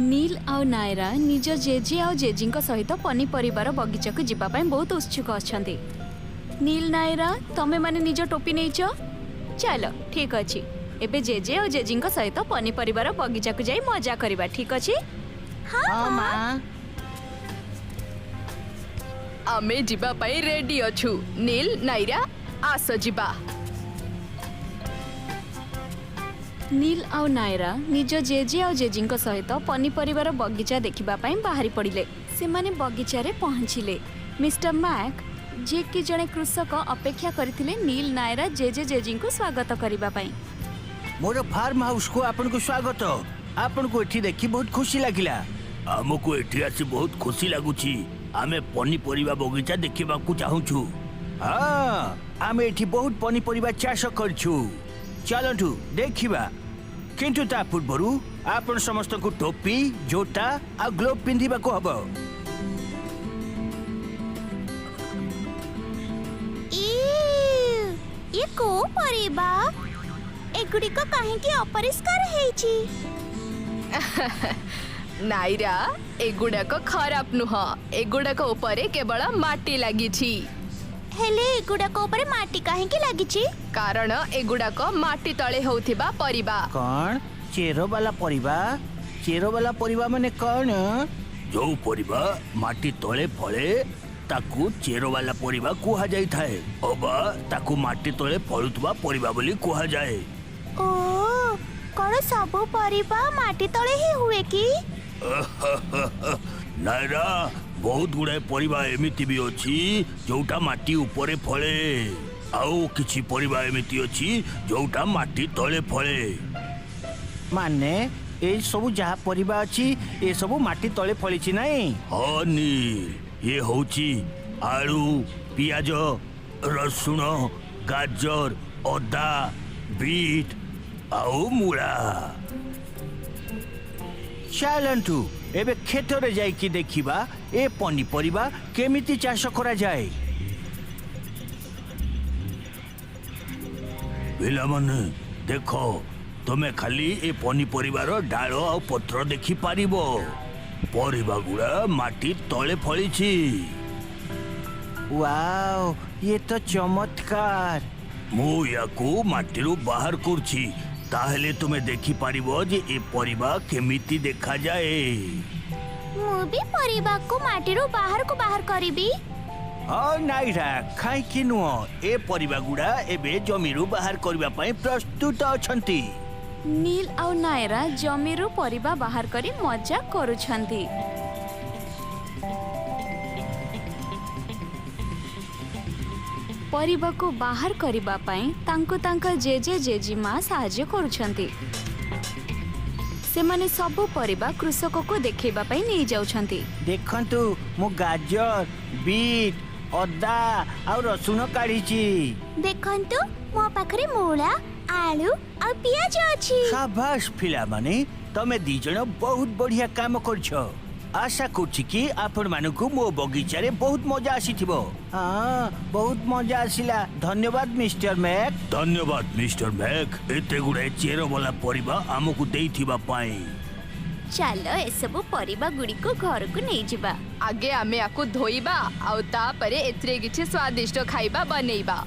नील आउ नायरा निज जेजे आउ जेजी सहित पनीपरिवार बगीचा को जीवा बहुत उत्सुक अच्छा। नील नायरा तमे माने निज टोपी नहींच चलो ठीक अच्छे एबे जेजे और जेजी सहित पनीपरिवार बगीचा को जाई मजा करबा ठीक अच्छे। हाँ माँ आमे जीवा पाई रेडी अछु। नील नायरा आस जीवा। नील आउ नायरा निज जेजे और जेजी सहित पनीपरिवार बगीचा देखिबा पई बाहरी पड़िले। से माने बगीचा रे पहुंचिले। मिस्टर मैक जे कि जने कृषक अपेक्षा करथिले नील नायरा जेजे जेजी को स्वागत करिबा पई। मोर फार्म हाउस को आपन को स्वागत। आपन को एठी देखि बहुत खुशी लागिला। हमको एठी आसी बहुत खुशी लागुची। आमे पनीपरिबा बगीचा देखिबा को चाहूछु। हाँ आमे एठी बहुत पनीपरिबा चाष करछु। चलंतु देखिबा किंतु ता पूर्वरु आपन समस्त को टोपी जोटा आ ग्लोव पिंधिबा को हबो। ये को परिबा एगुडी को काहे की अपरिष्कार हेची। नायरा एगुड़ा को खराब नुह। एगुड़ा को ऊपर केवल माटी लगी छी। हेले एगुडा को ऊपर माटी काहे की लागिची। कारण एगुड़ा को माटी तले होथिबा परिबा। कौन चेरो वाला परिबा? चेरो वाला परिबा माने कौन? जो परिबा माटी तले फळे ताकू चेरो वाला परिबा कुहा जाई थाए। अबा ताकू माटी तले फळुतबा परिबा बोली कुहा जाए। ओ कोन सबो परिबा माटी तले ही हुए की? नायरा बहुत गुड़ाए परिबा एमिति भी अछि जोटा माटी ऊपरे फळे आउ किछि परिबा एमिति अछि जोटा माटी तले फळे। माने ए सब जहा परिबा अछि ए सब माटी तले फळिछि नाही। हाँ नील ये होछि आलू पियाज रसुण गाजर अदा बीट आउ मूला। चलंतु एबे खेत रे जाई कि देखिबा ए पनीपरिबा केमिति चाष करा जाए। पिला माने देखो तुमे खाली ए पनीपरिबार डाल आ पत्र देखि पारिबो। परिबा गुड़ा माटी तले फळिछि। वाओ ये तो चमत्कार। मु याकू माटीरु बाहर करछि ताहेले तुमे देखि पारिबो जे ए परिबा केमिति देखा जाए। मु भी परिबा को माटीरो बाहर को बाहर करिबी। हाँ नायरा खाई कि नुह ए परिबा गुड़ा एबे जमीरु बाहर करबा पई प्रस्तुत अछंती। नील आउ नायरा जमीरु परिबा बाहर करी मजा करूछंती। परिबा को बाहर करिबा पई तांको तांका जेजे जेजी मां सहाय्य करूछंती। से माने सबो परिबा कृषक को देखेबा पई नै जाउछंती। देखंतु मु गाजर बीट अदा और रसुण काढिछि। देखंतु मो पाखरे मूला आलू और पियाज अछि। शाबाश पिला माने तमे दी जण बहुत बढ़िया काम करछो। आशा करछि कि आपण मानकु मो बगीचा रे बहुत मजा आसीथिबो। हां बहुत मजा आसिला। धन्यवाद मिस्टर मैक। धन्यवाद मिस्टर मैक एते गुड़े चेरो वाला परिबा हमकु देइथिबा पाई। चलो ए सब परिबा गुडी को घर को नै जिबा। आगे आमे आकु धोइबा आउ ता परे एतरे किछि स्वादिष्ट खाइबा बनेइबा।